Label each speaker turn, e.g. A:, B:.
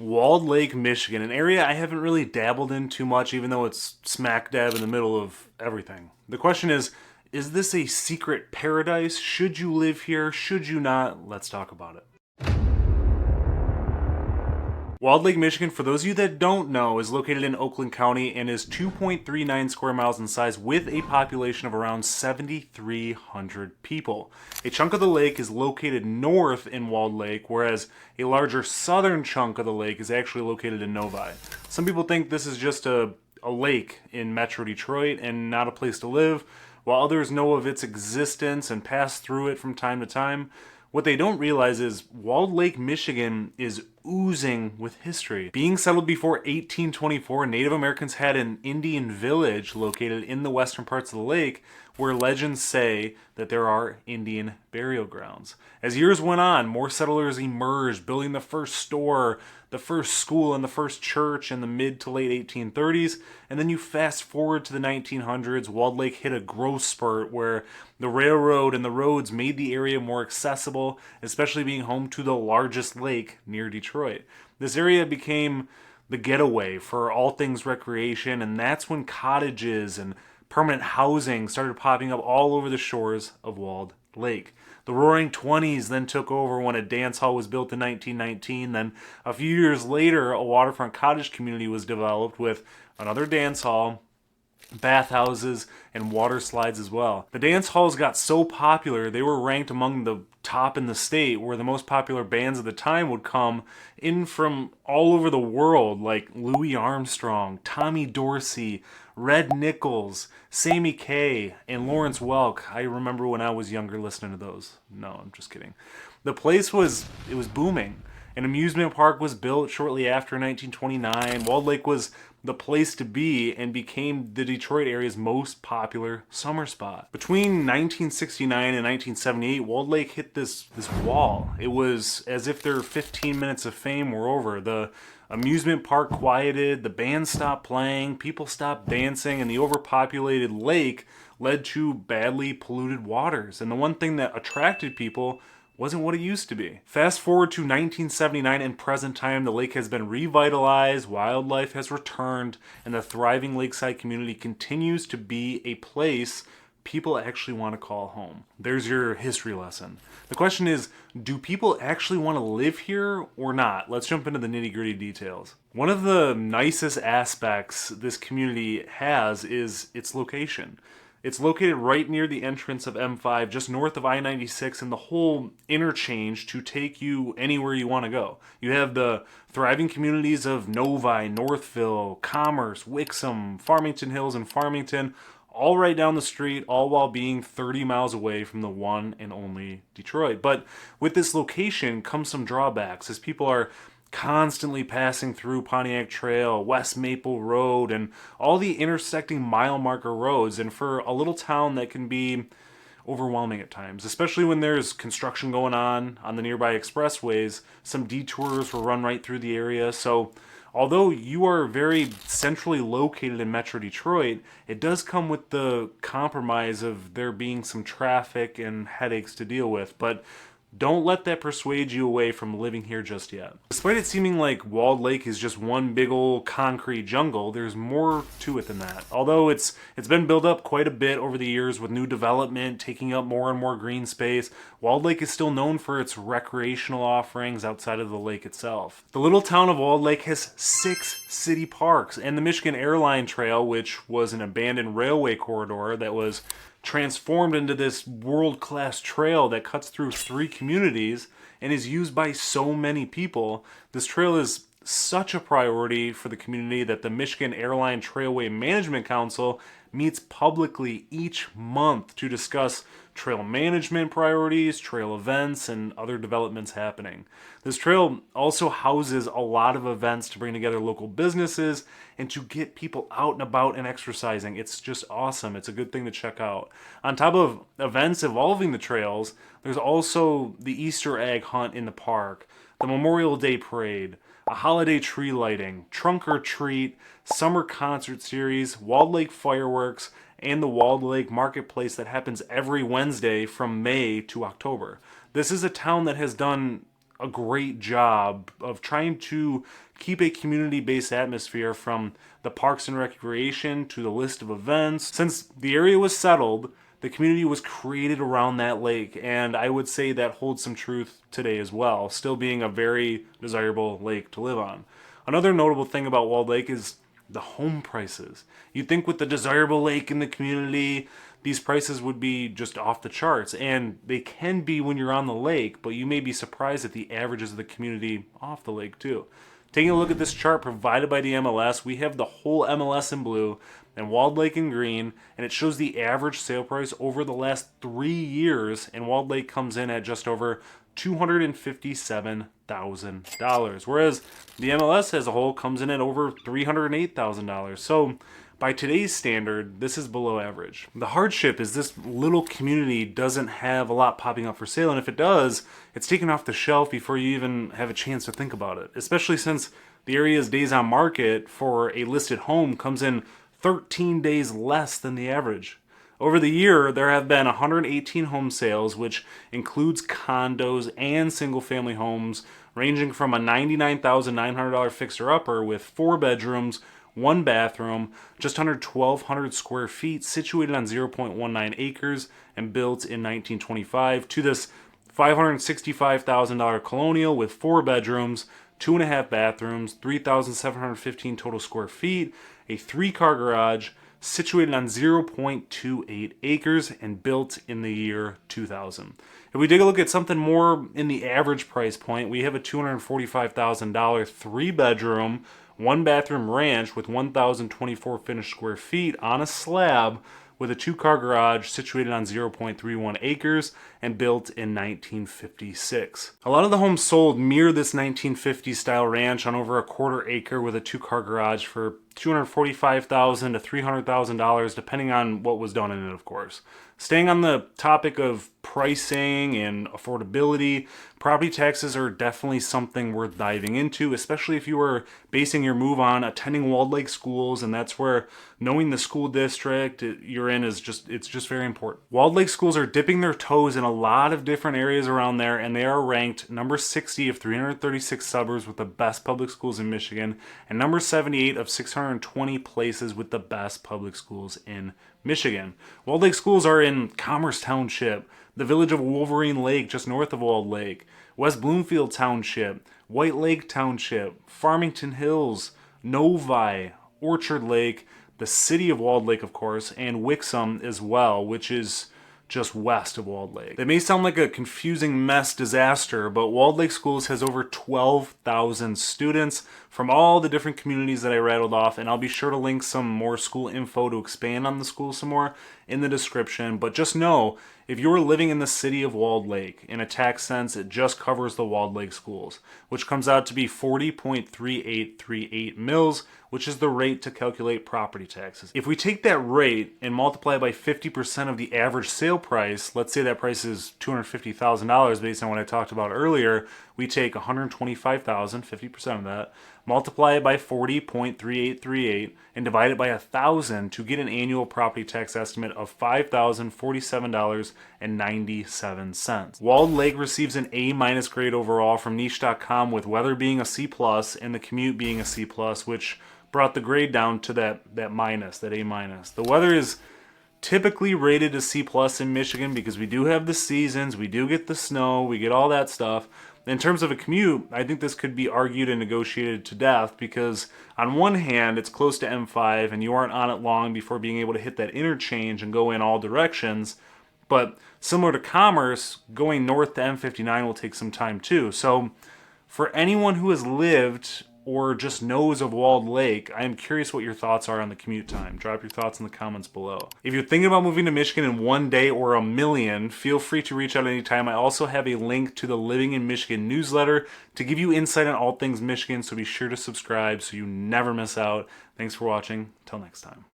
A: Walled Lake, Michigan, an area I haven't really dabbled in too much, even though it's smack dab in the middle of everything. The question is this a secret paradise? Should you live here? Should you not? Let's talk about it. Walled Lake, Michigan, for those of you that don't know, is located in Oakland County and is 2.39 square miles in size with a population of around 7,300 people. A chunk of the lake is located north in Walled Lake, whereas a larger southern chunk of the lake is actually located in Novi. Some people think this is just a lake in Metro Detroit and not a place to live, while others know of its existence and pass through it from time to time. What they don't realize is Walled Lake, Michigan is oozing with history. Being settled before 1824, Native Americans had an Indian village located in the western parts of the lake where legends say that there are Indian burial grounds. As years went on, more settlers emerged, building the first store, the first school, and the first church in the mid to late 1830s. And then you fast forward to the 1900s, Walled Lake hit a growth spurt where the railroad and the roads made the area more accessible, especially being home to the largest lake near Detroit. This area became the getaway for all things recreation, and that's when cottages and permanent housing started popping up all over the shores of Walled Lake. The Roaring Twenties then took over when a dance hall was built in 1919. Then, a few years later, a waterfront cottage community was developed with another dance hall, bathhouses, and water slides as well. The dance halls got so popular, they were ranked among the top in the state, where the most popular bands of the time would come in from all over the world, like Louis Armstrong, Tommy Dorsey, Red Nichols, Sammy Kaye, and Lawrence Welk. I remember when I was younger listening to those. No, I'm just kidding. The place was booming. An amusement park was built shortly after 1929. Walled Lake was the place to be and became the Detroit area's most popular summer spot. Between 1969 and 1978, Walled Lake hit this wall. It was as if their 15 minutes of fame were over. The amusement park quieted, the band stopped playing, people stopped dancing, and the overpopulated lake led to badly polluted waters. And the one thing that attracted people wasn't what it used to be. Fast forward to 1979 and present time, the lake has been revitalized, wildlife has returned, and the thriving lakeside community continues to be a place people actually want to call home. There's your history lesson. The question is, do people actually want to live here or not? Let's jump into the nitty-gritty details. One of the nicest aspects this community has is its location. It's located right near the entrance of M5, just north of I-96, and the whole interchange to take you anywhere you want to go. You have the thriving communities of Novi, Northville, Commerce, Wixom, Farmington Hills, and Farmington, all right down the street, all while being 30 miles away from the one and only Detroit. But with this location comes some drawbacks, as people are constantly passing through Pontiac Trail, West Maple Road, and all the intersecting mile marker roads. And for a little town, that can be overwhelming at times, especially when there's construction going on the nearby expressways. Some detours will run right through the area. So although you are very centrally located in Metro Detroit, it does come with the compromise of there being some traffic and headaches to deal with. But don't let that persuade you away from living here just yet. Despite it seeming like Walled Lake is just one big old concrete jungle, there's more to it than that. Although it's been built up quite a bit over the years with new development taking up more and more green space, Walled Lake is still known for its recreational offerings outside of the lake itself. The little town of Walled Lake has 6 city parks, and the Michigan Airline Trail, which was an abandoned railway corridor that was transformed into this world-class trail that cuts through 3 communities and is used by so many people. This trail is such a priority for the community that the Michigan Airline Trailway Management Council meets publicly each month to discuss trail management priorities, trail events, and other developments happening. This trail also houses a lot of events to bring together local businesses and to get people out and about and exercising. It's just awesome. It's a good thing to check out. On top of events involving the trails, there's also the Easter egg hunt in the park, the Memorial Day parade, a holiday tree lighting, trunk or treat, summer concert series, Walled Lake fireworks, and the Walled Lake Marketplace that happens every Wednesday from May to October. This is a town that has done a great job of trying to keep a community-based atmosphere, from the parks and recreation to the list of events. Since the area was settled, the community was created around that lake, and I would say that holds some truth today as well, still being a very desirable lake to live on. Another notable thing about Walled Lake is the home prices. You'd think with the desirable lake in the community, these prices would be just off the charts, and they can be when you're on the lake, but you may be surprised at the averages of the community off the lake too. Taking a look at this chart provided by the MLS, we have the whole MLS in blue and Walled Lake in green, and it shows the average sale price over the last 3 years, and Walled Lake comes in at just over $257,000, whereas the MLS as a whole comes in at over $308,000. So by today's standard, this is below average. The hardship is this little community doesn't have a lot popping up for sale, and if it does, it's taken off the shelf before you even have a chance to think about it, especially since the area's days on market for a listed home comes in 13 days less than the average. Over the year, there have been 118 home sales, which includes condos and single-family homes, ranging from a $99,900 fixer-upper with 4 bedrooms, 1 bathroom, just under 1,200 square feet, situated on 0.19 acres and built in 1925, to this $565,000 colonial with 4 bedrooms, 2.5 bathrooms, 3,715 total square feet, a 3-car garage, situated on 0.28 acres and built in the year 2000. If we take a look at something more in the average price point, we have a $245,000 3-bedroom, 1-bathroom ranch with 1,024 finished square feet on a slab with a 2-car garage, situated on 0.31 acres and built in 1956. A lot of the homes sold mirror this 1950s style ranch on over a 1/4 acre with a 2-car garage for $245,000 to $300,000, depending on what was done in it, of course. Staying on the topic of pricing and affordability, property taxes are definitely something worth diving into, especially if you are basing your move on attending Walled Lake schools, and that's where knowing the school district you're in is just very important. Walled Lake schools are dipping their toes in a lot of different areas around there, and they are ranked number 60 of 336 suburbs with the best public schools in Michigan, and number 78 of 620 places with the best public schools in Michigan. Walled Lake schools are in Commerce Township, the village of Wolverine Lake just north of Walled Lake, West Bloomfield Township, White Lake Township, Farmington Hills, Novi, Orchard Lake, the city of Walled Lake, of course, and Wixom as well, which is just west of Walled Lake. They may sound like a confusing mess disaster, but Walled Lake Schools has over 12,000 students from all the different communities that I rattled off, and I'll be sure to link some more school info to expand on the school some more in the description. But just know, if you're living in the city of Walled Lake, in a tax sense, it just covers the Walled Lake schools, which comes out to be 40.3838 mils, which is the rate to calculate property taxes. If we take that rate and multiply by 50% of the average sale price, let's say that price is $250,000 based on what I talked about earlier, we take $125,000, 50% of that, multiply it by 40.3838, and divide it by 1,000 to get an annual property tax estimate of $5,047.97. Walled Lake receives an A- grade overall from niche.com, with weather being a C+ and the commute being a C+, which brought the grade down to that A-. The weather is typically rated a C+ in Michigan because we do have the seasons, we do get the snow, we get all that stuff. In terms of a commute, I think this could be argued and negotiated to death because on one hand, it's close to M5 and you aren't on it long before being able to hit that interchange and go in all directions. But similar to Commerce, going north to M59 will take some time too. So for anyone who has lived or just knows of Walled Lake, I am curious what your thoughts are on the commute time. Drop your thoughts in the comments below. If you're thinking about moving to Michigan in one day or a million, feel free to reach out anytime. I also have a link to the Living in Michigan newsletter to give you insight on all things Michigan, so be sure to subscribe so you never miss out. Thanks for watching. Till next time.